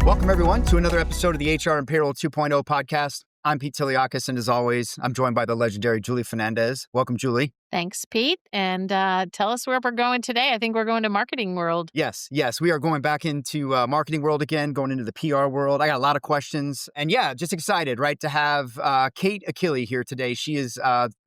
Welcome, everyone, to another episode of the HR and Payroll 2.0 podcast. I'm Pete Tiliakis, and as always, I'm joined by the legendary Julie Fernandez. Welcome, Julie. Thanks, Pete. And tell us where we're going today. I think we're going to marketing world. Yes, we are going back into marketing world again, going into the PR world. I got a lot of questions. And yeah, just excited, right, to have Kate Achille here today. She is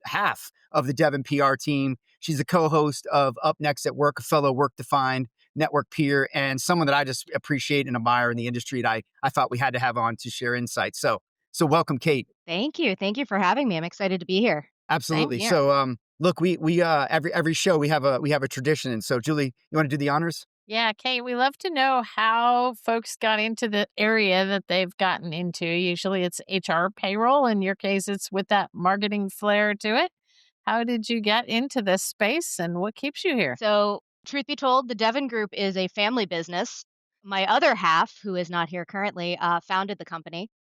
half of the Devon PR team. She's the co-host of Up Next at Work, a fellow work-defined network peer, and someone that I just appreciate and admire in the industry that I thought we had to have on to share insights. So welcome, Kate. Thank you. Thank you for having me. I'm excited to be here. Absolutely. So look, we every show we have a tradition. And so Julie, you want to do the honors? Yeah, Kate, we love to know how folks got into the area that they've gotten into. Usually it's HR payroll. In your case, it's with that marketing flair to it. How did you get into this space and what keeps you here? So, truth be told, the Devon Group is a family business. My other half, who is not here currently, founded the company.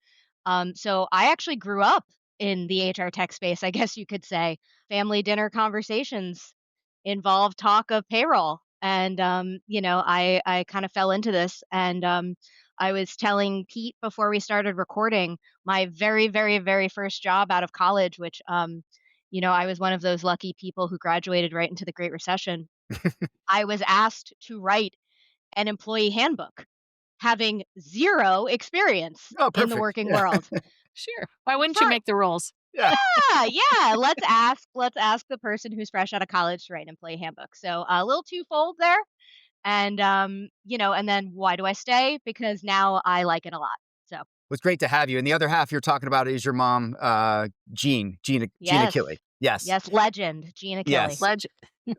So I actually grew up in the HR tech space, I guess you could say. Family dinner conversations involve talk of payroll. And, I kind of fell into this. And I was telling Pete before we started recording my very, very, very first job out of college, which, I was one of those lucky people who graduated right into the Great Recession. I was asked to write an employee handbook, having zero experience in the working world. Sure. Why wouldn't you make the rules? Yeah. Yeah. Let's ask the person who's fresh out of college to write an employee handbook. So a little twofold there. And and then why do I stay? Because now I like it a lot. So Well, it's great to have you. And the other half you're talking about is your mom, Jean Achille. Yes. Yes, legend, Jean Achille. Yes. Legend.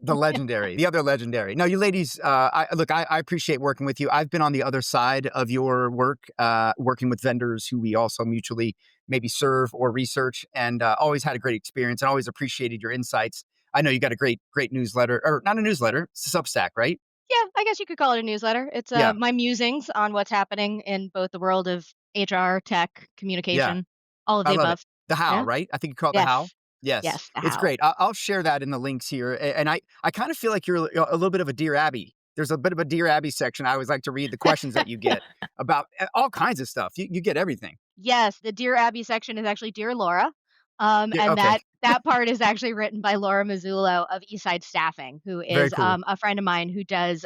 The other legendary. No, you ladies, I appreciate working with you. I've been on the other side of your work, working with vendors who we also mutually maybe serve or research, and always had a great experience and always appreciated your insights. I know you got a great newsletter, or not a newsletter, it's a Substack, right? Yeah, I guess you could call it a newsletter. It's my musings on what's happening in both the world of HR, tech, communication, all of the above. It. The how, right? I think you call it the how. Yes, it's great. I'll share that in the links here. And I kind of feel like you're a little bit of a Dear Abby. There's a bit of a Dear Abby section. I always like to read the questions that you get about all kinds of stuff. You get everything. Yes, the Dear Abby section is actually Dear Laura. That part is actually written by Laura Mazzullo of Eastside Staffing, who is cool. A friend of mine who does,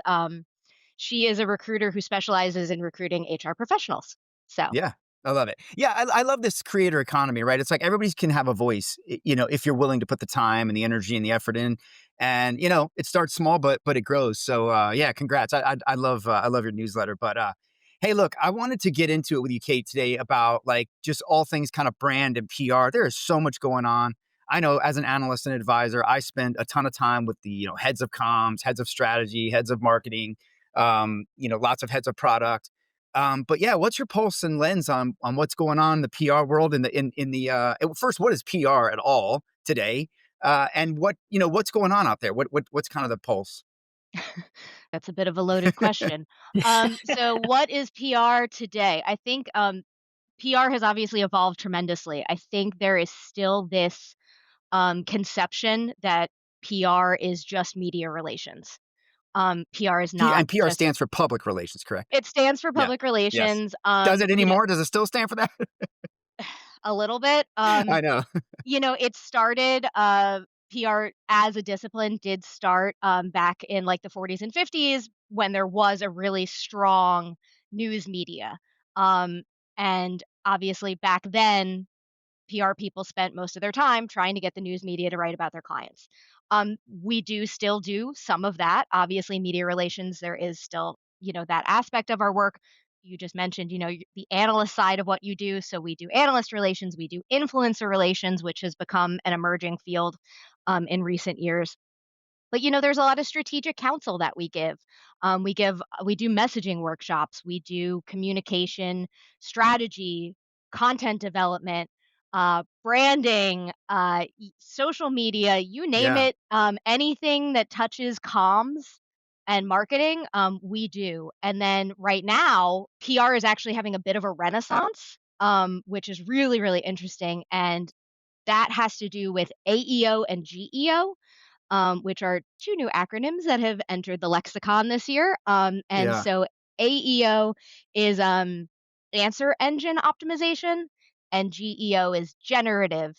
she is a recruiter who specializes in recruiting HR professionals. So yeah. I love it. Yeah, I love this creator economy, right? It's like everybody can have a voice, if you're willing to put the time and the energy and the effort in. And, it starts small, but it grows. So, congrats. I love your newsletter. But, hey, look, I wanted to get into it with you, Kate, today about like just all things kind of brand and PR. There is so much going on. I know as an analyst and advisor, I spend a ton of time with the, heads of comms, heads of strategy, heads of marketing, lots of heads of product. But yeah, what's your pulse and lens on what's going on in the PR world first, what is PR at all today? And what's going on out there? What's kind of the pulse? That's a bit of a loaded question. So what is PR today? I think PR has obviously evolved tremendously. I think there is still this conception that PR is just media relations. PR is not. And PR stands for public relations, correct? It stands for public relations. Yes. Does it anymore? Does it still stand for that? A little bit. I know. It started, PR as a discipline did start back in like the 40s and 50s when there was a really strong news media. And obviously back then, PR people spent most of their time trying to get the news media to write about their clients. We do still do some of that. Obviously, media relations, there is still, that aspect of our work. You just mentioned, the analyst side of what you do. So we do analyst relations, we do influencer relations, which has become an emerging field in recent years. But, there's a lot of strategic counsel that we give. We do messaging workshops, we do communication strategy, content development, branding, social media, you name it, anything that touches comms and marketing, we do. And then right now, PR is actually having a bit of a renaissance, which is really, really interesting. And that has to do with AEO and GEO, which are two new acronyms that have entered the lexicon this year. So AEO is answer engine optimization, and GEO is generative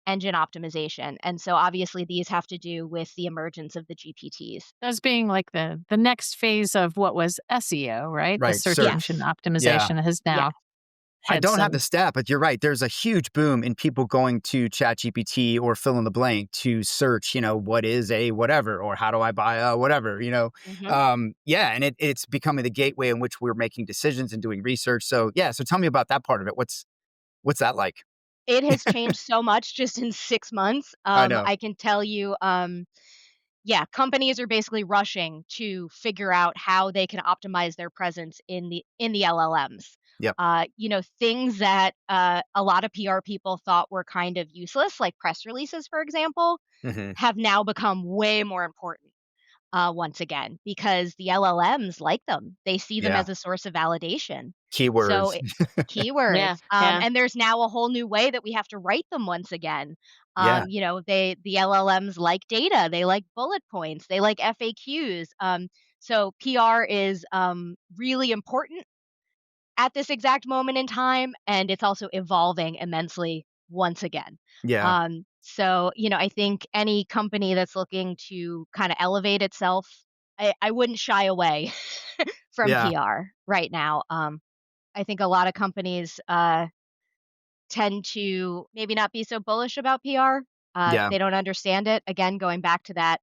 engine optimization. And so obviously these have to do with the emergence of the GPTs. As being like the next phase of what was SEO, right? The Right. search engine Search. Yes. Yeah. optimization has Yes. now I had don't have the some. stat, but you're right. There's a huge boom in people going to ChatGPT or fill in the blank to search, what is a whatever, or how do I buy a whatever. Hmm. Yeah, and it's becoming the gateway in which we're making decisions and doing research. So yeah, so tell me about that part of it. What's that like? It has changed so much just in 6 months. I know. I can tell you, yeah, companies are basically rushing to figure out how they can optimize their presence in the LLMs. Yep. Things that a lot of PR people thought were kind of useless, like press releases, for example, Hmm. have now become way more important once again because the LLMs like them. They see them Yeah. as a source of validation. So, Keywords. Yeah, keywords, yeah. and there's now a whole new way that we have to write them once again. Yeah. The LLMs like data, they like bullet points, they like FAQs. So PR is really important at this exact moment in time, and it's also evolving immensely once again. Yeah. I think any company that's looking to kind of elevate itself, I wouldn't shy away from Yeah. PR right now. I think a lot of companies tend to maybe not be so bullish about PR. Yeah. They don't understand it. Again, going back to that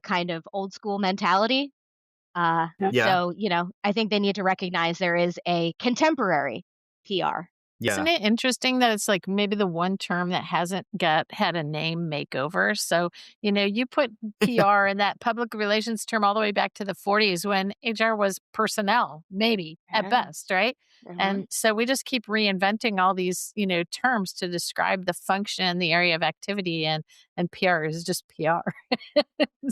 kind of old school mentality. Yeah. I think they need to recognize there is a contemporary PR. Yeah. Isn't it interesting that it's like maybe the one term that hasn't got had a name makeover? So, you put PR and that public relations term all the way back to the 40s when HR was personnel, maybe at Yeah. best, right? Mhm. And so we just keep reinventing all these, terms to describe the function, the area of activity, and PR is just PR.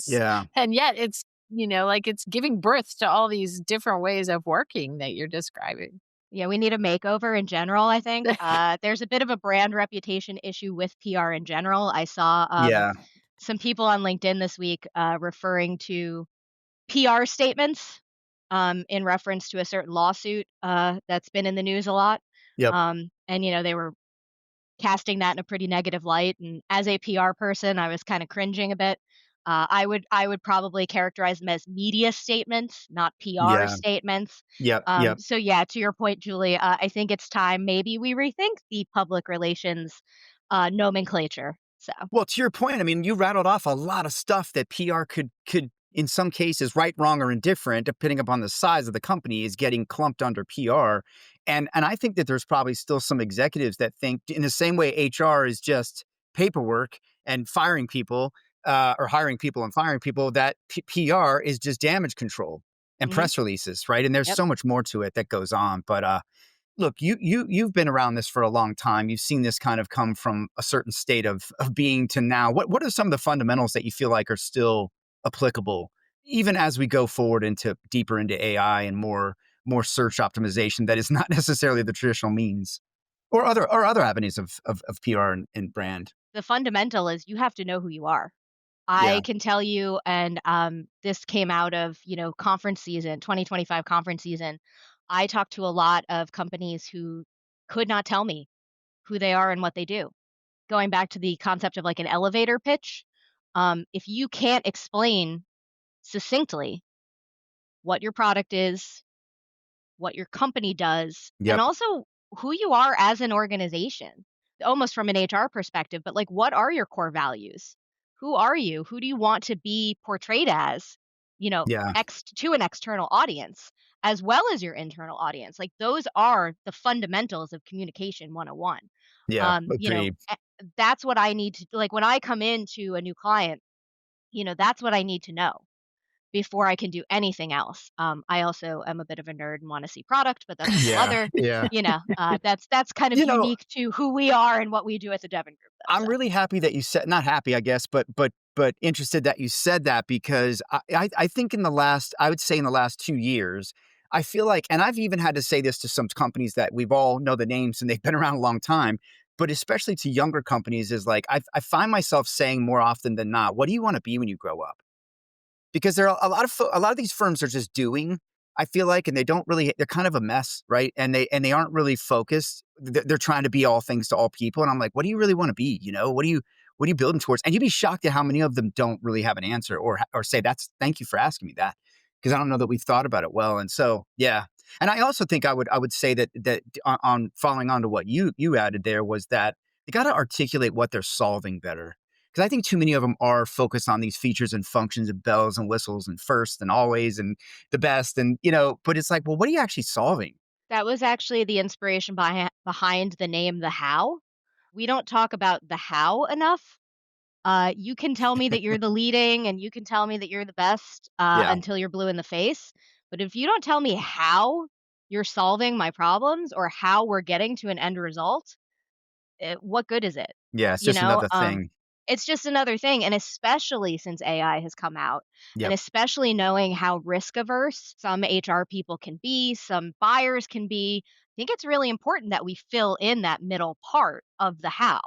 Yeah. And yet it's, like it's giving birth to all these different ways of working that you're describing. Yeah, we need a makeover in general, I think. There's a bit of a brand reputation issue with PR in general. I saw Yeah. some people on LinkedIn this week referring to PR statements in reference to a certain lawsuit that's been in the news a lot. Yep. They were casting that in a pretty negative light. And as a PR person, I was kind of cringing a bit. I would probably characterize them as media statements, not PR Yeah. statements. Yep. Yep. So yeah, to your point, Julie, I think it's time maybe we rethink the public relations nomenclature. So Well, to your point, I mean, you rattled off a lot of stuff that PR could in some cases, right, wrong, or indifferent, depending upon the size of the company, is getting clumped under PR. And I think that there's probably still some executives that think in the same way HR is just paperwork and firing people, or hiring people and firing people, that PR is just damage control and mhm, press releases, right? And there's yep. so much more to it that goes on. But look, you've been around this for a long time. You've seen this kind of come from a certain state of being to now. What are some of the fundamentals that you feel like are still applicable, even as we go forward into deeper into AI and more search optimization that is not necessarily the traditional means, or other avenues of PR and brand? The fundamental is you have to know who you are. Yeah. I can tell you, and this came out of conference season, 2025 conference season. I talked to a lot of companies who could not tell me who they are and what they do. Going back to the concept of like an elevator pitch, if you can't explain succinctly what your product is, what your company does, and Yep. also who you are as an organization, almost from an HR perspective, but like what are your core values? Who are you? Who do you want to be portrayed as, Yeah. to an external audience as well as your internal audience? Like those are the fundamentals of communication 101. Yeah. Agreed. That's what I need to like when I come into a new client, that's what I need to know before I can do anything else. I also am a bit of a nerd and want to see product, but that's a whole Yeah. other, Yeah. that's kind of You know, unique to who we are and what we do at the Devon Group, though. I'm So really happy that you said, not happy, I guess, but interested that you said that, because I think I would say in the last 2 years, I feel like, and I've even had to say this to some companies that we've all know the names and they've been around a long time, but especially to younger companies, is like I find myself saying more often than not, what do you want to be when you grow up? Because there are a lot of these firms are just doing, I feel like, and they don't really, they're kind of a mess, right? And they aren't really focused. They're trying to be all things to all people. And I'm like, what do you really want to be? What are you building towards? And you'd be shocked at how many of them don't really have an answer or say, thank you for asking me that. Because I don't know that we've thought about it well. And so, yeah. And I also think I would say that on following on to what you added there was that they got to articulate what they're solving better. Because I think too many of them are focused on these features and functions and bells and whistles and first and always and the best. And, but it's like, well, what are you actually solving? That was actually the inspiration behind the name The How. We don't talk about the how enough. You can tell me that you're the leading and you can tell me that you're the best Yeah. until you're blue in the face. But if you don't tell me how you're solving my problems or how we're getting to an end result, what good is it? Yeah. It's You just know, another thing. it's just another thing. And especially since AI has come out, and Yep. especially knowing how risk averse some HR people can be, some buyers can be, I think it's really important that we fill in that middle part of the how.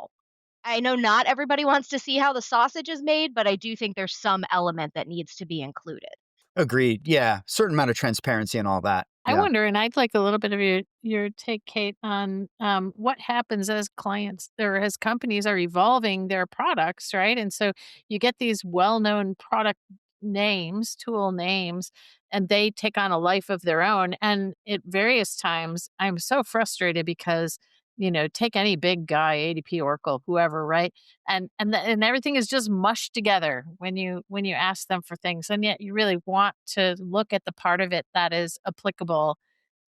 I know not everybody wants to see how the sausage is made, but I do think there's some element that needs to be included. Agreed. Yeah. Certain amount of transparency and all that. I Yeah. wonder, and I'd like a little bit of your take, Kate, on what happens as clients or as companies are evolving their products, right? And so you get these well-known product names, tool names, and they take on a life of their own. And at various times, I'm so frustrated because take any big guy, ADP, Oracle, whoever, right? And everything is just mushed together when you ask them for things, and yet you really want to look at the part of it that is applicable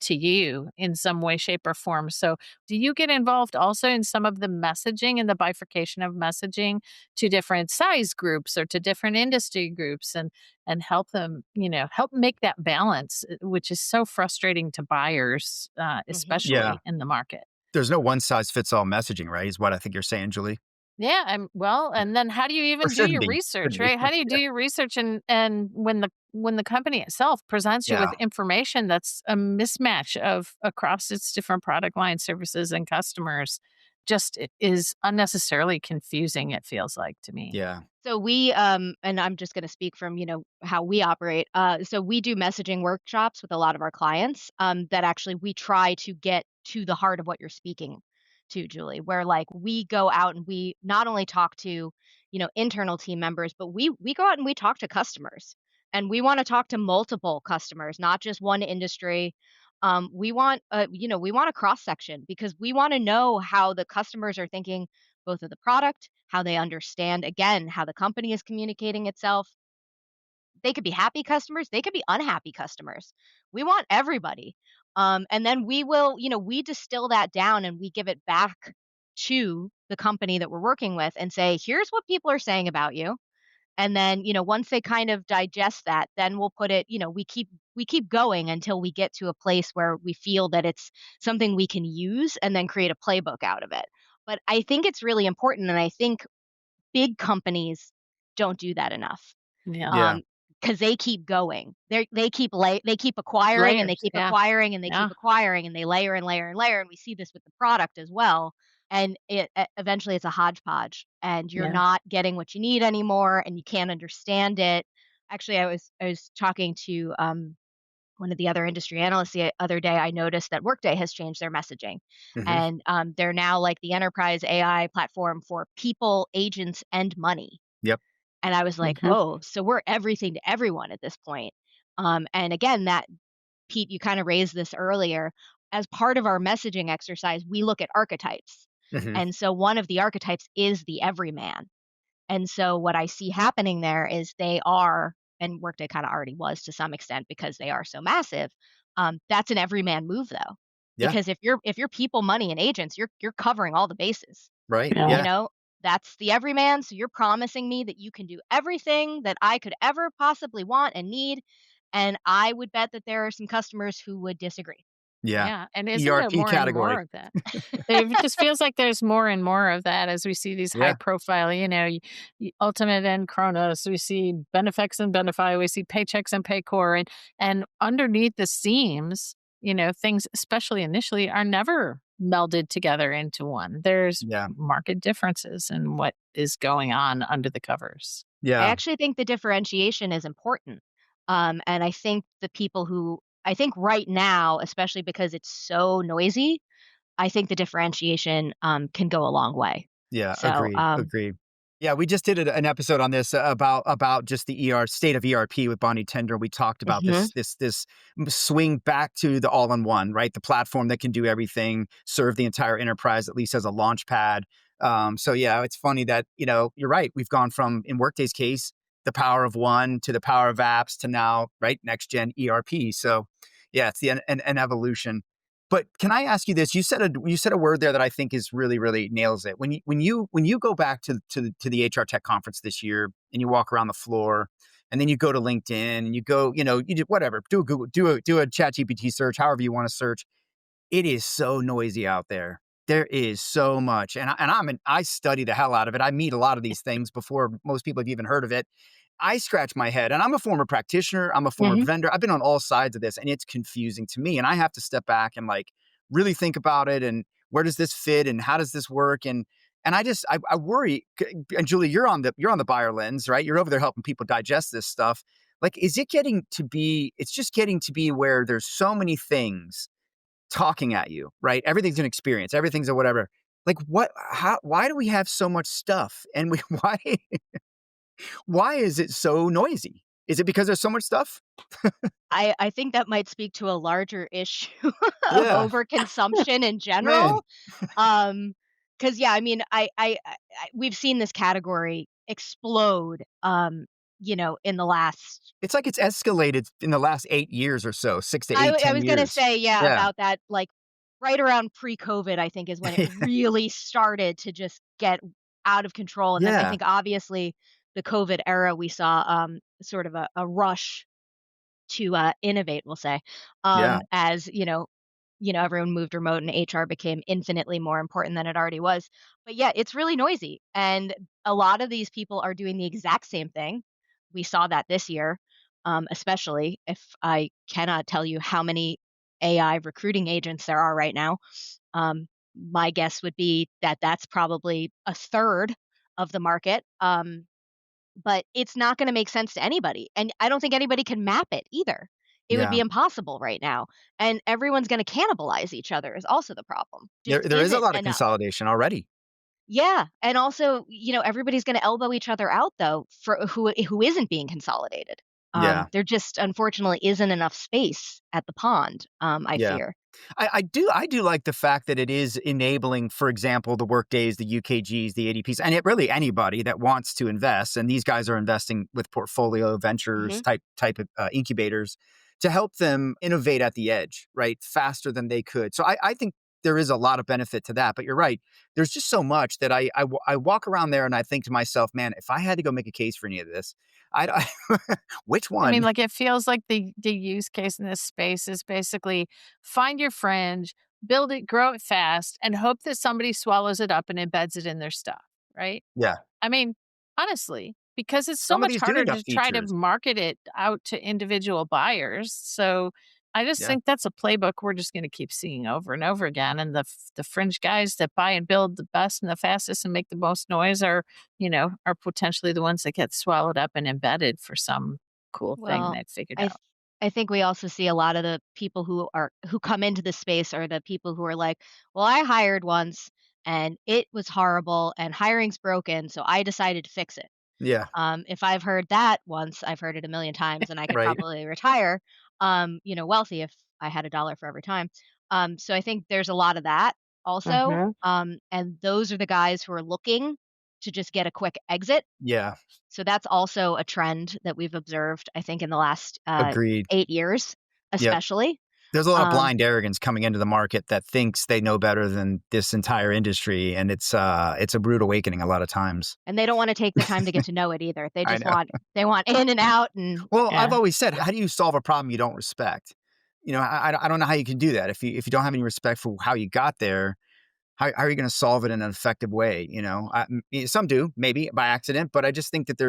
to you in some way, shape, or form. So do you get involved also in some of the messaging and the bifurcation of messaging to different size groups or to different industry groups, and help them, help make that balance, which is so frustrating to buyers, Hmm. Yeah. especially in the market? There's no one size fits all messaging, right? Is what I think you're saying, Julie. Yeah, well, and then how do you Or even do shouldn't your be. research, Shouldn't be. right? How do you do your research, and when the company itself presents you with Yeah. information that's a mismatch of across its different product line services and customers, just it is unnecessarily confusing, it feels like to me. Yeah. So and I'm just going to speak from, how we operate. So we do messaging workshops with a lot of our clients, that actually we try to get to the heart of what you're speaking to, Julie, where like we go out and we not only talk to, internal team members, but we go out and we talk to customers, and we want to talk to multiple customers, not just one industry. We want a cross section because we want to know how the customers are thinking, both of the product, how they understand, again, how the company is communicating itself. They could be happy customers, they could be unhappy customers. We want everybody. And then we distill that down and we give it back to the company that we're working with and say, here's what people are saying about you. And then, once they kind of digest that, then we'll put it, we keep going until we get to a place where we feel that it's something we can use and then create a playbook out of it. But I think it's really important, and I think big companies don't do that enough. Yeah. Yeah. Because they keep going. They keep acquiring, and they Layers. keep Yeah. acquiring, and they keep Yeah. acquiring, and they layer and layer and layer, and we see this with the product as well, and eventually it's a hodgepodge, and you're Yeah. not getting what you need anymore, and you can't understand it. Actually, I was talking to, one of the other industry analysts the other day. I noticed that Workday has changed their messaging, Hmm. and, they're now like the enterprise AI platform for people, agents, and money. Yep. And I was like, Mhm. "Oh, so we're everything to everyone at this point." And again, that Pete, you kind of raised this earlier. As part of our messaging exercise, we look at archetypes. Hmm. And so one of the archetypes is the everyman. And so what I see happening there is they are, and Workday kind of already was to some extent because they are so massive. That's an everyman move though, Yeah. because if you're people, money, and agents, you're covering all the bases. Right. Yeah. You Yeah. know, that's the everyman. So you're promising me that you can do everything that I could ever possibly want and need. And I would bet that there are some customers who would disagree. Yeah. Yeah, and isn't there ERP more and more category. of that? It just feels like there's more and more of that as we see these high Yeah. profile, Ultimate and Kronos, we see Benefix and Benefy, we see Paychex and Paycor, and underneath the seams, things, especially initially, are never melded together into one. There's Yeah. market differences in what is going on under the covers. I Yeah. actually think the differentiation is important. And I think the people who I think right now, especially because it's so noisy, I think the differentiation can go a long way. Yeah, So, agreed, agreed. Yeah, we just did an episode on this about just the state of ERP with Bonnie Tender. We talked about mhm. this swing back to the all-in-one, right? The platform that can do everything, serve the entire enterprise, at least as a launch pad. So yeah, it's funny that, you're right. We've gone from, in Workday's case, the power of one to the power of apps to now, right, next gen ERP. So yeah, it's an evolution. But can I ask you this? You said a word there that I think is really nails it. When you go back to the HR Tech conference this year and you walk around the floor, and then you go to LinkedIn and you go, you do whatever, do a Google, do a Chat GPT search, however you want to search. It is so noisy out there. There is so much, and I study the hell out of it. I meet a lot of these things before most people have even heard of it. I scratch my head, and I'm a former practitioner. I'm a former Mhm. vendor. I've been on all sides of this, and it's confusing to me. And I have to step back and like really think about it. And where does this fit? And how does this work? And I worry. And Julie, you're on the buyer lens, right? You're over there helping people digest this stuff. Like, is it getting to be? It's just getting to be where there's so many things talking at you, right? Everything's an experience. Everything's a whatever. Like, what? How? Why do we have so much stuff? And we why is it so noisy? Is it because there's so much stuff? I think that might speak to a larger issue of Yeah, overconsumption in man. general. Because yeah, I mean, we've seen this category explode, in the last. It's like it's escalated in the last 8 years or so, 6 to 8, I 10 was gonna years. say, yeah, Yeah. about that, like, right around pre-COVID, I think, is when it really started to just get out of control, and then I Yeah, think, obviously, the COVID era, we saw, sort of a rush to, innovate, we'll say, yeah, as, everyone moved remote and HR became infinitely more important than it already was. But yeah, it's really noisy. And a lot of these people are doing the exact same thing. We saw that this year, especially if I cannot tell you how many AI recruiting agents there are right now. Um, my guess would be that that's probably a third of the market. But it's not gonna make sense to anybody, and I don't think anybody can map it either. It would be yeah. impossible right now, and everyone's gonna cannibalize each other is also the problem. There Just there is a isn't lot of enough. consolidation already. Yeah, and also, everybody's gonna elbow each other out though for who isn't being consolidated. Yeah. There just unfortunately isn't enough space at the pond, I Yeah. fear. I do like the fact that it is enabling, for example, the Workdays, the UKGs, the ADPs, and really anybody that wants to invest. And these guys are investing with portfolio ventures Mhm. type of incubators to help them innovate at the edge, right, faster than they could. So I think there is a lot of benefit to that. But you're right. There's just so much that I walk around there and I think to myself, man, if I had to go make a case for any of this, which I mean, one? like, it feels like the use case in this space is basically find your fringe, build it, grow it fast, and hope that somebody swallows it up and embeds it in their stuff, right? Yeah. I mean, honestly, because it's so much Somebody's harder doing the to try to features. market it out to individual buyers. So I just Yeah. think that's a playbook we're just going to keep seeing over and over again. And the fringe guys that buy and build the best and the fastest and make the most noise are potentially the ones that get swallowed up and embedded for some cool thing Well, they've figured I th out. I think we also see a lot of the people who come into the space are the people who are like, "Well, I hired once and it was horrible and hiring's broken, so I decided to fix it." Yeah. If I've heard that once, I've heard it a million times, and I could Right. probably retire, wealthy if I had a dollar for every time. So I think there's a lot of that also, Mhm. and those are the guys who are looking to just get a quick exit. Yeah, So that's also a trend that we've observed, I think, in the last, agreed. 8 years, Yep. especially. There's a lot of Um, blind arrogance coming into the market that thinks they know better than this entire industry, and it's a rude awakening a lot of times. and they don't wanna take the time to get to know it either. They I just know. want in and out and Well, I've yeah, always said, how do you solve a problem you don't respect? I don't know how you can do that. If you don't have any respect for how you got there, how are you gonna solve it in an effective way, some do, maybe by accident, but I just think that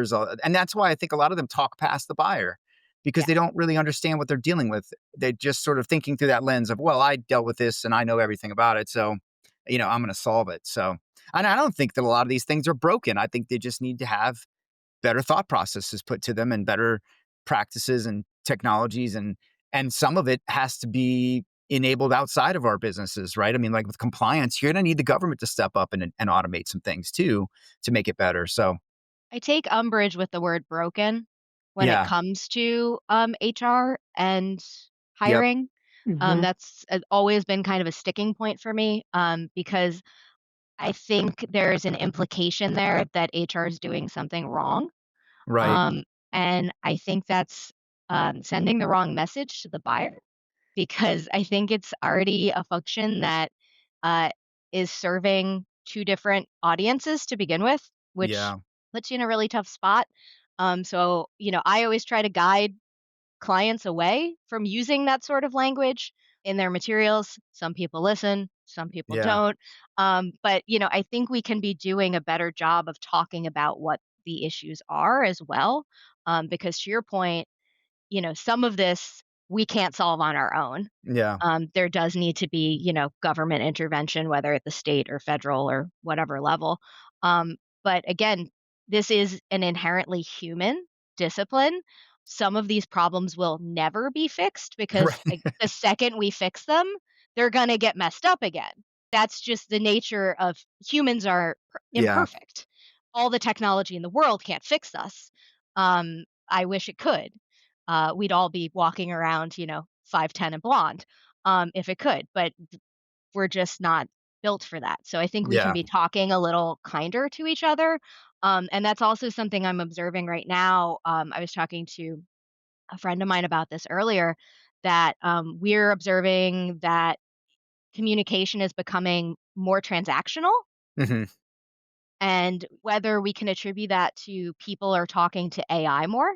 and that's why I think a lot of them talk past the buyer because yeah. they don't really understand what they're dealing with. They're just sort of thinking through that lens of, well, I dealt with this and I know everything about it, so, I'm gonna solve it. So, and I don't think that a lot of these things are broken. I think they just need to have better thought processes put to them and better practices and technologies. And And some of it has to be enabled outside of our businesses, right? I mean, like with compliance, you're going to need the government to step up and automate some things too to make it better. So, I take umbrage with the word broken when it yeah. comes to HR and Yep. hiring. Mhm. That's always been kind of a sticking point for me, because I think there's an implication there that HR is doing something wrong. Right. Um, and I think that's sending the wrong message to the buyer, because I think it's already a function that uh, is serving two different audiences to begin with, which Yeah. puts you in a really tough spot. So, I always try to guide clients away from using that sort of language in their materials. Some people listen, some people Yeah. don't. But, I think we can be doing a better job of talking about what the issues are as well. Because to your point, some of this we can't solve on our own. Yeah. There does need to be, government intervention, whether at the state or federal or whatever level. But again, this is an inherently human discipline. Some of these problems will never be fixed because Right. the second we fix them, they're going to get messed up again. That's just the nature of humans are Yeah. imperfect. All the technology in the world can't fix us. I wish it could. We'd all be walking around, 5'10" and blonde, if it could, but we're just not built for that. So I think we can Yeah. be talking a little kinder to each other. And that's also something I'm observing right now. I was talking to a friend of mine about this earlier, that we're observing that communication is becoming more transactional. Hmm. And whether we can attribute that to people are talking to AI more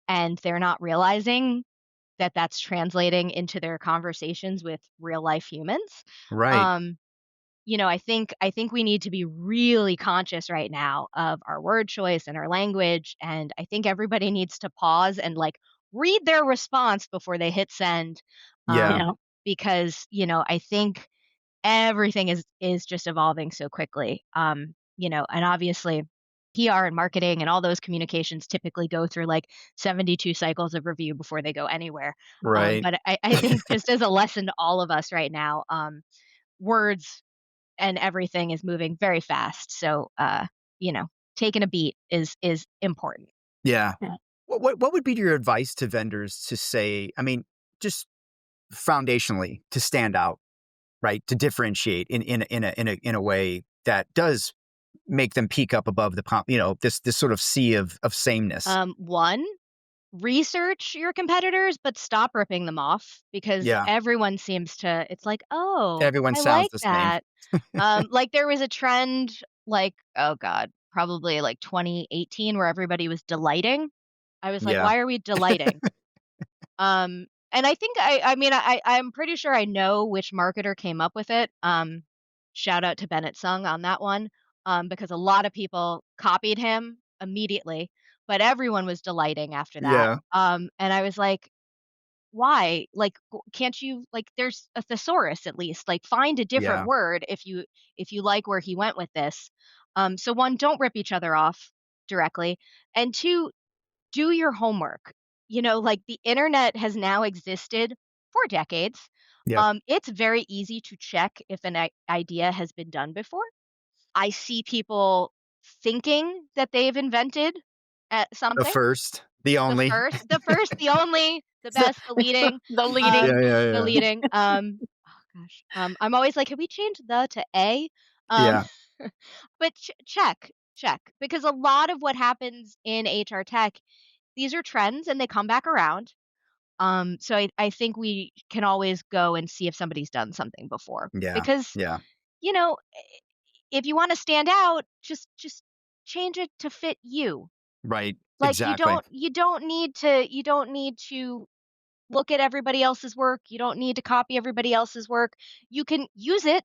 and they're not realizing that that's translating into their conversations with real life humans. Right. Um, I think we need to be really conscious right now of our word choice and our language, and I think everybody needs to pause and like read their response before they hit send, Yeah. Yeah. because I think everything is just evolving so quickly. And obviously PR and marketing and all those communications typically go through like 72 cycles of review before they go anywhere. Right. But I think just as a lesson to all of us right now, words and everything is moving very fast. So you know, taking a beat is important. Yeah. Yeah. What would be your advice to vendors to say, I mean, just foundationally to stand out, right? To differentiate in a way that does make them peak up above the this sort of sea of sameness. One, research your competitors, but stop ripping them off because Yeah. everyone seems to it's like, "Oh, Everyone I sounds like the same. that." Like there was a trend like, oh god, probably like 2018 where everybody was delighting. I was like, Yeah. "Why are we delighting?" And I think I'm pretty sure I know which marketer came up with it. Shout out to Bennett Sung on that one, because a lot of people copied him immediately, but everyone was delighting after that. Yeah. And I was like, why? Like, can't you like? There's a thesaurus at least. Like, find a different Yeah. word if you like where he went with this. So one, don't rip each other off directly, and two, do your homework. Like the internet has now existed for decades. Yep. It's very easy to check if an idea has been done before. I see people thinking that they've invented The something. first, the only. The only, the The best, the leading, the leading. Yeah, yeah, the yeah. leading. Oh gosh, I'm always like, can we change the to a? Um, Yeah. but check, because a lot of what happens in HR tech, these are trends and they come back around. So I think we can always go and see if somebody's done something before. Yeah. Because, Yeah. you know, if you want to stand out, just change it to fit you. Right. Like Exactly. you don't need to look at everybody else's work. You don't need to copy everybody else's work. You can use it,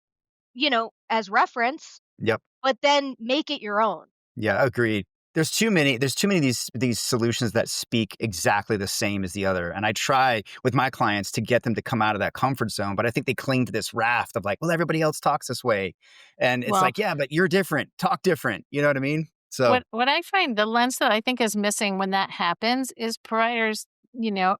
as reference, Yep. but then make it your own. Yeah, agreed. There's too many of these solutions that speak exactly the same as the other. And I try with my clients to get them to come out of that comfort zone, but I think they cling to this raft of like, well, everybody else talks this way. And it's Well, like, yeah, but you're different. Talk different. You know what I mean? So, what I find the lens that I think is missing when that happens is providers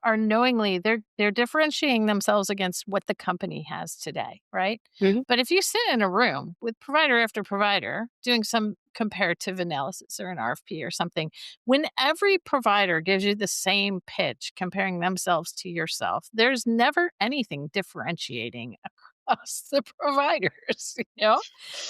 are knowingly they're differentiating themselves against what the company has today, right? Mhm. But if you sit in a room with provider after provider doing some comparative analysis or an RFP or something, when every provider gives you the same pitch comparing themselves to yourself, there's never anything differentiating across the providers, you know?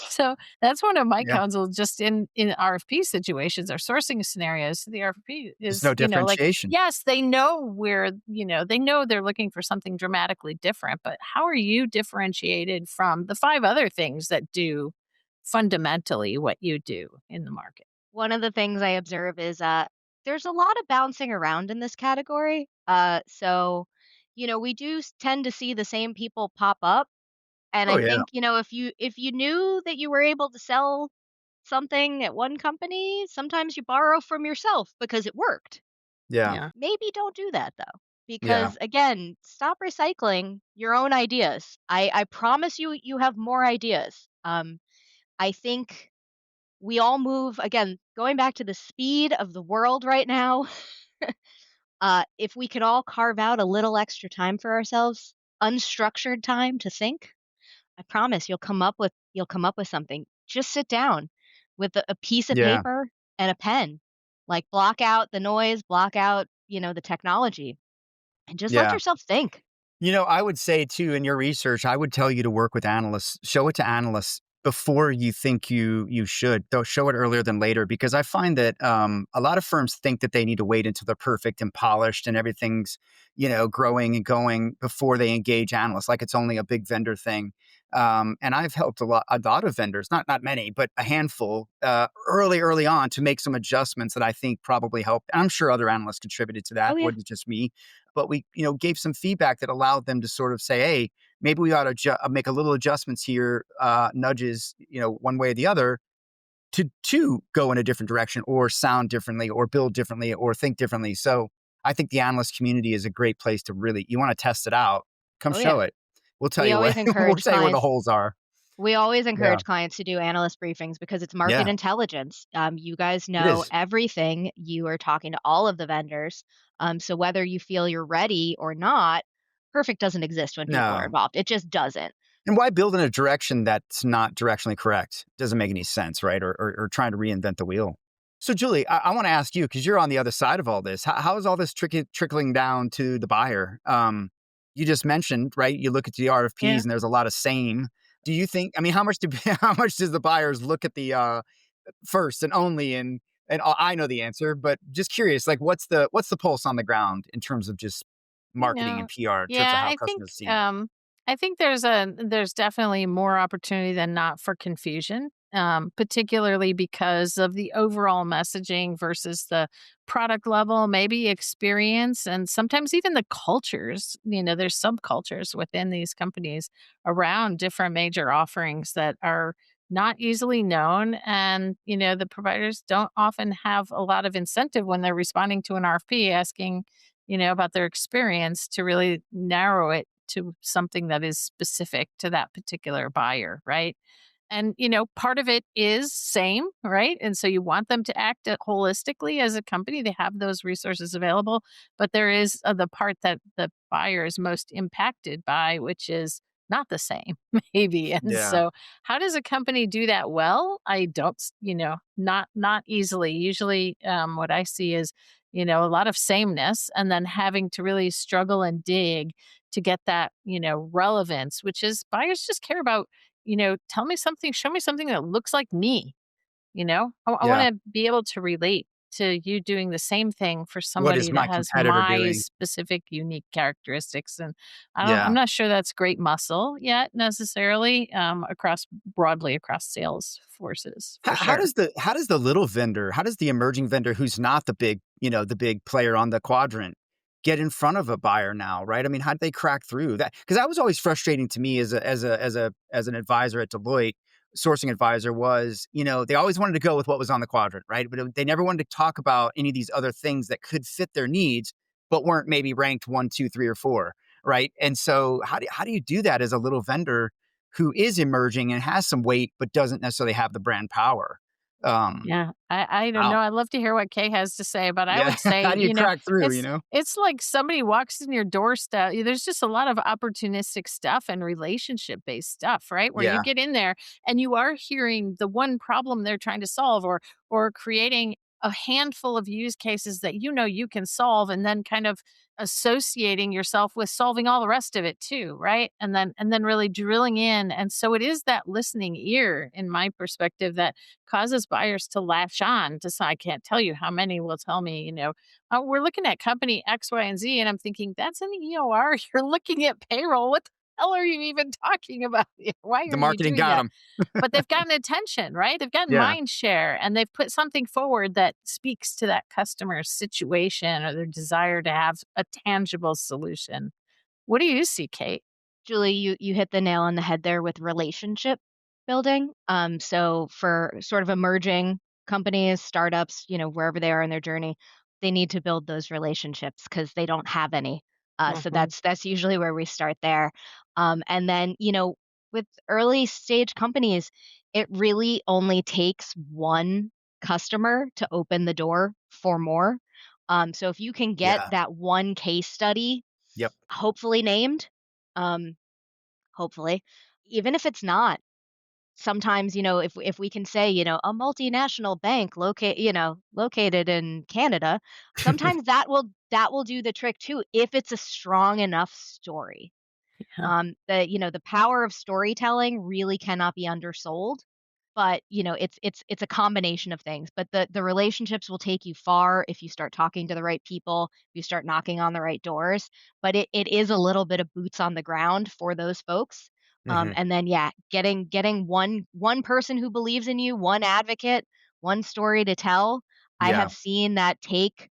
So that's one of my Yeah. counsels just in RFP situations or sourcing scenarios. The RFP There's is, no like, differentiation. yes, they know where, they know they're looking for something dramatically different, but how are you differentiated from the five other things that do fundamentally what you do in the market? One of the things I observe is there's a lot of bouncing around in this category. We do tend to see the same people pop up. And Oh I yeah. think, if you knew that you were able to sell something at one company, sometimes you borrow from yourself because it worked. Yeah. Yeah. Maybe don't do that though. Yeah. Because again, stop recycling your own ideas. I promise you you have more ideas. I think we all move again, going back to the speed of the world right now. If we could all carve out a little extra time for ourselves, unstructured time to think, I promise you'll come up with something. Just sit down with a piece of Yeah. paper and a pen. Like block out the noise, block out, the technology and just let Yeah. yourself think. I would say too, in your research, I would tell you to work with analysts. Show it to analysts before you think you should. Though show it earlier than later, because I find that a lot of firms think that they need to wait until they're perfect and polished and everything's growing and going before they engage analysts, like it's only a big vendor thing. And I've helped a lot of vendors, not many, but a handful, early on to make some adjustments that I think probably helped. I'm sure other analysts contributed to Oh that, yeah. wasn't just me, but we gave some feedback that allowed them to sort of say, hey, maybe we ought to make a little adjustments here, nudges, one way or the other, to go in a different direction or sound differently or build differently or think differently. So I think the analyst community is a great place to really, you want to test it out, come Oh yeah. show it. We'll tell We you what always we'll encourage tell you where the clients holes are. We always Yeah. encourage clients to do analyst briefings because it's market Yeah. intelligence. You guys It know is. everything. You are talking to all of the vendors. So whether you feel you're ready or not, perfect doesn't exist when people are No. involved. It just doesn't. And why build in a direction that's not directionally correct? Doesn't make any sense, right? Or trying to reinvent the wheel. So, Julie, I want to ask you because you're on the other side of all this. How is all this trickling down to the buyer? You just mentioned, right? You look at the RFPs Yeah. and there's a lot of same. Do you think? I mean, how much do how much does the buyers look at the first and only and I know the answer, but just curious, like what's the pulse on the ground in terms of just You marketing and know, PR in terms of yeah, how I think customers are seeing it? I think there's definitely more opportunity than not for confusion, particularly because of the overall messaging versus the product level, maybe experience, and sometimes even the cultures. There's subcultures within these companies around different major offerings that are not easily known, and the providers don't often have a lot of incentive when they're responding to an RFP asking about their experience to really narrow it to something that is specific to that particular buyer, right? And, part of it is same, right? And so you want them to act holistically as a company. They have those resources available. But there is the part that the buyer is most impacted by, which is not the same, maybe. And Yeah. so, how does a company do that well? I don't, not easily. Usually, what I see is, a lot of sameness, and then having to really struggle and dig to get that, relevance, which is buyers just care about tell me something, show me something that looks like me, I want Yeah. to be able to relate to you doing the same thing for What is somebody that my has competitor my doing? specific unique characteristics. And I'm Yeah. not sure that's great muscle yet necessarily, broadly across sales forces for How sure. does the little vendor, how does the emerging vendor who's not the big player on the quadrant get in front of a buyer now, right? I mean, how did they crack through that? Because that was always frustrating to me as an advisor at Deloitte, sourcing advisor was, they always wanted to go with what was on the quadrant, right? But they never wanted to talk about any of these other things that could fit their needs, but weren't maybe ranked one, two, three, or four, right? And so how do you do that as a little vendor who is emerging and has some weight, but doesn't necessarily have the brand power. Yeah, I don't know. Wow. I'd love to hear what Kay has to say, but I Yeah. would say, How do you crack through, you know? it's like somebody walks in your doorstep. There's just a lot of opportunistic stuff and relationship based stuff, right? Where you Yeah. get in there and you are hearing the one problem they're trying to solve, or creating a handful of use cases that you know you can solve, and then kind of associating yourself with solving all the rest of it too, right? And then really drilling in. And so it is that listening ear, in my perspective, that causes buyers to latch on to, I can't tell you how many will tell me, we're looking at company X, Y, and Z. And I'm thinking, that's an EOR. You're looking at payroll. What the hell are you even talking about? Why The are you marketing doing got that? them. But they've gotten attention, right? They've gotten Yeah. mind share, and they've put something forward that speaks to that customer's situation or their desire to have a tangible solution. What do you see, Kate? Julie, you hit the nail on the head there with relationship building. So for sort of emerging companies, startups, wherever they are in their journey, they need to build those relationships because they don't have any. So Mhm. that's usually where we start there. And then with early stage companies, it really only takes one customer to open the door for more. So if you can get Yeah. that one case study, Yep. hopefully named, um, hopefully. Even if it's not, sometimes, if we can say, a multinational bank located in Canada, sometimes that will do the trick too if it's a strong enough story. Yeah. The power of storytelling really cannot be undersold. But, it's a combination of things, but the relationships will take you far if you start talking to the right people, if you start knocking on the right doors, but it is a little bit of boots on the ground for those folks. Hmm. And then, yeah, getting one person who believes in you, one advocate, one story to tell. I Yeah. have seen that take,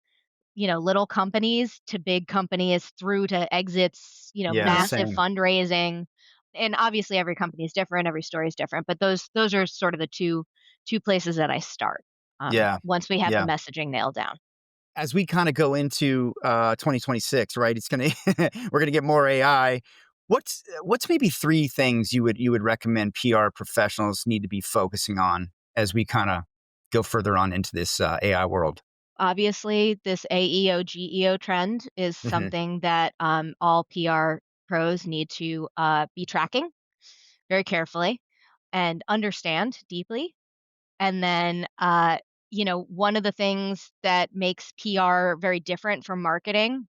little companies to big companies through to exits, Yeah. massive Same. fundraising. And obviously every company is different, every story is different, but those are sort of the two places that I start. Yeah. Once we have the Yeah. messaging nailed down. As we kind of go into 2026, right? It's gonna we're gonna get more AI. What's maybe three things you would recommend PR professionals need to be focusing on as we kind of go further on into this AI world? Obviously, this AEO GEO trend is Hmm. something that all PR pros need to be tracking very carefully and understand deeply. And then, one of the things that makes PR very different from marketing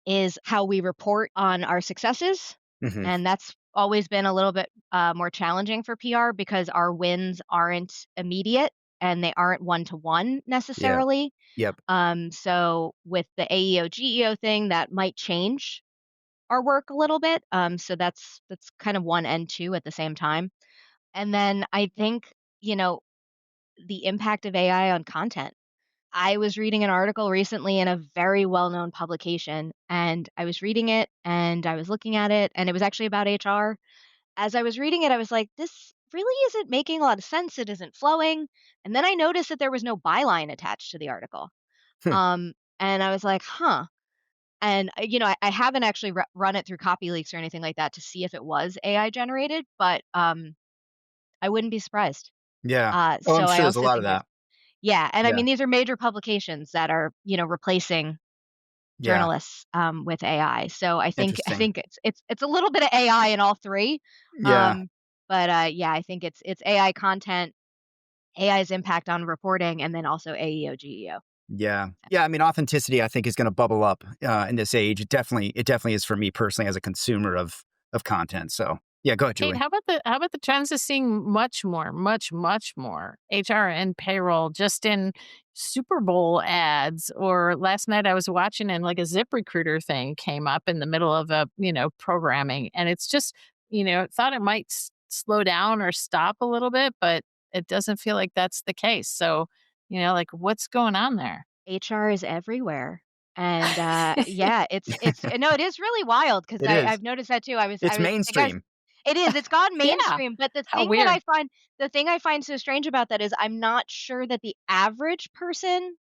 is how we report on our successes. Hmm. And that's always been a little bit more challenging for PR because our wins aren't immediate and they aren't one to one Yeah. necessarily. Yep. So with the AEO GEO thing, that might change our work a little bit. So that's kind of one and two at the same time. And then I think, the impact of AI on content. I was reading an article recently in a very well known publication, and I was reading it and I was looking at it, and it was actually about HR. As I was reading it, I was like, this really isn't making a lot of sense. It isn't flowing. And then I noticed that there was no byline attached to the article. Hmm. And I was like, huh. And, I haven't actually run it through copy leaks or anything like that to see if it was AI generated, but I wouldn't be surprised. Yeah. Oh, So I'm I sure there's a also lot of think that. yeah, and I Yeah. mean, these are major publications that are, replacing Yeah. journalists, with AI. So I Interesting. think it's a little bit of AI in all 3. Yeah. Um, but yeah, I think it's AI content, AI's impact on reporting, and then also AEO, GEO. Yeah. Yeah. I mean, authenticity, I think, is going to bubble up in this age. It definitely is for me personally as a consumer of content. So, yeah, go ahead, Kate, Julie. how about the trends of seeing much more, much more HR and payroll just in Super Bowl ads? Or last night I was watching and like a ZipRecruiter thing came up in the middle of programming, and it's just, thought it might slow down or stop a little bit, but it doesn't feel like that's the case. So, like what's going on there? HR is everywhere. And, yeah, it's no, it is really wild because It is. I've noticed that too. I It's was the guys mainstream. it is, it's gone Yeah. mainstream, but How weird. the thing I find so strange about that is I'm not sure that the average person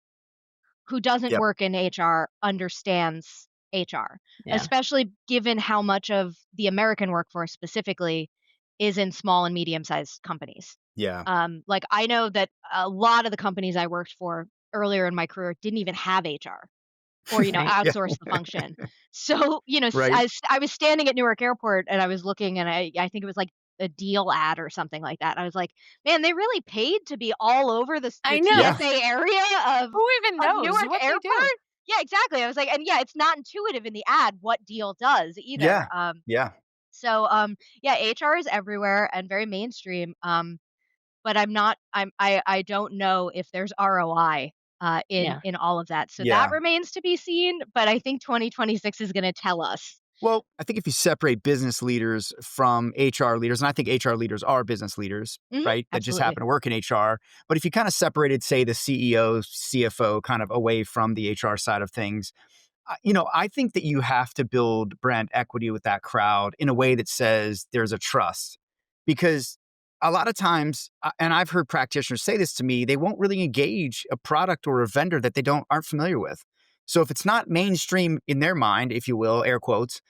who doesn't Yep. work in HR understands HR, Yeah. especially given how much of the American workforce specifically is in small and medium-sized companies. Yeah. Like, I know that a lot of the companies I worked for earlier in my career didn't even have HR or, Right. Yeah. outsource the function. So, Right. I was standing at Newark Airport and I was looking and I think it was like a deal ad or something like that. I was like, "Man, they really paid to be all over the I know. Yeah. TSA area of Who even knows Newark what they do? Airport?" Yeah, exactly. I was like, and yeah, it's not intuitive in the ad what deal does either. Yeah. Yeah. Yeah, HR is everywhere and very mainstream. But I don't know if there's ROI, Yeah. in all of that. So that Yeah. remains to be seen, but I think 2026 is gonna tell us. Well, I think if you separate business leaders from HR leaders, and I think HR leaders are business leaders, Mhm, right? That just absolutely. happen to work in HR. But if you kind of separated, say, the CEO, CFO kind of away from the HR side of things, I think that you have to build brand equity with that crowd in a way that says there's a trust. Because a lot of times, and I've heard practitioners say this to me, they won't really engage a product or a vendor that they aren't familiar with. So if it's not mainstream in their mind, if you will, air quotes,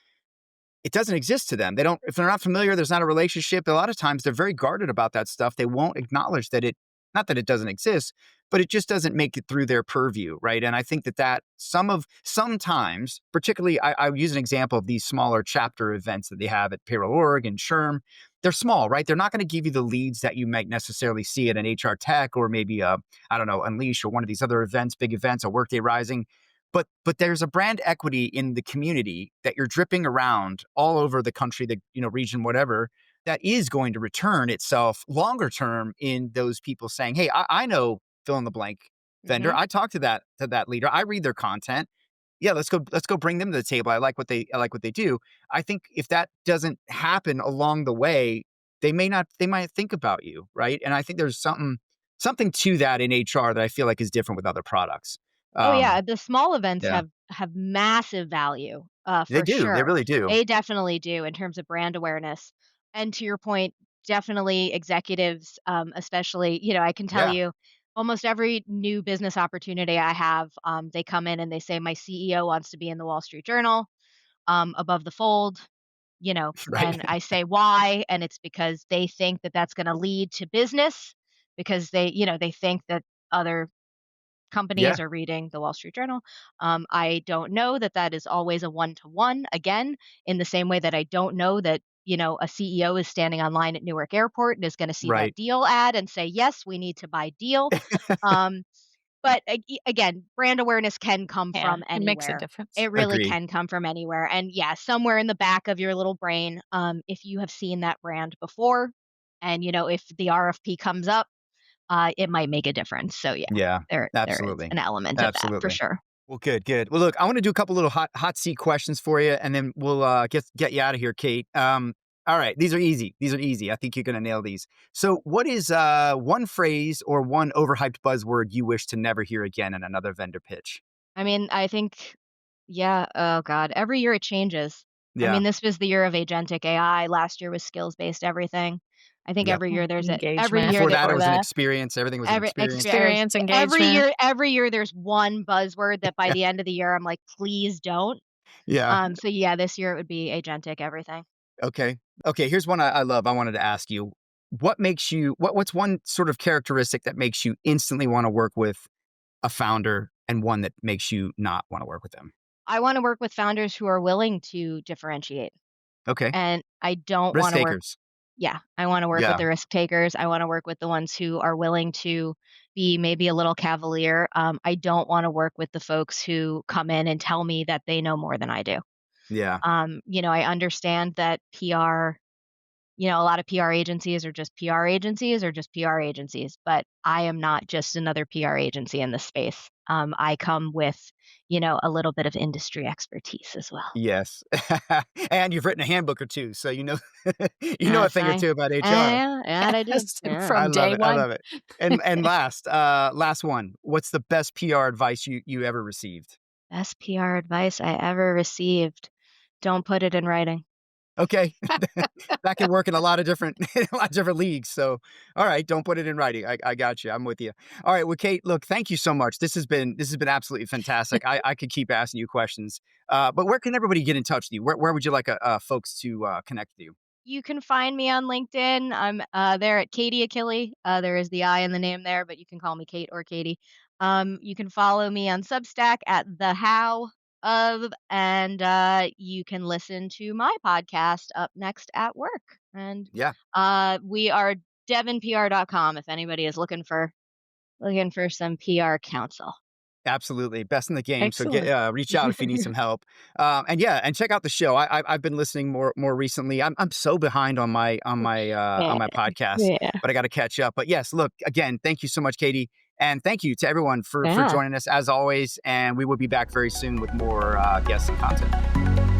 it doesn't exist to them. They don't, if they're not familiar, there's not a relationship. A lot of times they're very guarded about that stuff. They won't acknowledge that not that it doesn't exist, but it just doesn't make it through their purview. Right. And I think that sometimes, particularly, I use an example of these smaller chapter events that they have at Payroll Org and SHRM. They're small, right? They're not going to give you the leads that you might necessarily see at an HR Tech or maybe I don't know, Unleash or one of these other events, big events, a Workday Rising. But there's a brand equity in the community that you're dripping around all over the country, the region, whatever, that is going to return itself longer term in those people saying, "Hey, I know fill in the blank vendor. Mhm. I talk to that leader. I read their content. Yeah, let's go bring them to the table. I like what they do." I think if that doesn't happen along the way, they might think about you, right? And I think there's something to that in HR that I feel like is different with other products. Oh, Um, yeah, the small events yeah. have massive value, They for do, they sure. really do. They definitely do in terms of brand awareness. And to your point, definitely executives, especially, I can tell Yeah, you almost every new business opportunity I have, they come in and they say, "My CEO wants to be in the Wall Street Journal, above the fold," right. and I say, "Why?" And it's because they think that that's gonna lead to business because they think that other Yeah, companies are reading the Wall Street Journal. I don't know that that is always a one to one. Again, in the same way that I don't know that a CEO is standing online at Newark Airport and is going to see that right. deal ad and say, "Yes, we need to buy deal." Um, but again, brand awareness can come Yeah, from it makes a anywhere. difference. It really Agree. can come from anywhere. And yeah, somewhere in the back of your little brain, if you have seen that brand before, and if the RFP comes up, it might make a difference. So yeah, Yeah, there is absolutely. an element of that for Absolutely. sure. Well, good, good. Well, look, I wanna do a couple little hot seat questions for you, and then we'll, get you out of here, Kate. All right, these are easy. These are easy. I think you're gonna nail these. So what is, one phrase or one overhyped buzzword you wish to never hear again in another vendor pitch? I mean, I think, yeah, oh god, every year it changes. I Yeah. mean, this was the year of agentic AI. Last year was skills-based everything. I think Yep. every year every Engagement year Before that, it there's was an a experience. Everything was an every experience. experience. Experience, engagement. Every year there's one buzzword that by the end of the year I'm like, please don't. Yeah. So yeah, this year it would be agentic everything. Okay. Okay, here's one I love. I wanted to ask you, what's one sort of characteristic that makes you instantly wanna work with a founder and one that makes you not wanna work with them? I want to work with founders who are willing to differentiate, Okay. and I don't Risk want to work. takers. Yeah, I wanna work with Yeah. the risk takers, I wanna work with the ones who are willing to be maybe a little cavalier. I don't wanna work with the folks who come in and tell me that they know more than I do. Yeah. I understand that PR, a lot of PR agencies are just PR agencies or just PR agencies, but I am not just another PR agency in this space. I come with, a little bit of industry expertise as well. Yes. And you've written a handbook or 2, so you know you know a Yes, thing or 2 about HR. yeah, yeah, I do, Yes, yeah. I from love day it, I one. love it. And last one, what's the best PR advice you ever received? Best PR advice I ever received. Don't put it in writing. Okay. That can work in a lot of different in a lot of different leagues, so, alright, don't put it in writing. I got you, I'm with you. Alright, well, Kate, look, thank you so much. This has been absolutely fantastic. I could keep asking you questions, but where can everybody get in touch with you? Where would you like, folks to, connect with you? you can find me on LinkedIn. I'm there at Katie Achille. There is the I in the name there, but you can call me Kate or Katie. You can follow me on Substack at the How of, and you can listen to my podcast Up Next at Work. And Yeah. we are devonpr.com if anybody is looking for some PR counsel. Absolutely, best in the game. So Excellent. reach out if you need some help, and yeah, and check out the show. I've been listening more recently. I'm so behind on Yeah. my podcast, Yeah. but I got to catch up. But yes, look again. Thank you so much, Katie, and thank you to everyone for Yeah. joining us as always. And we will be back very soon with more guests and content.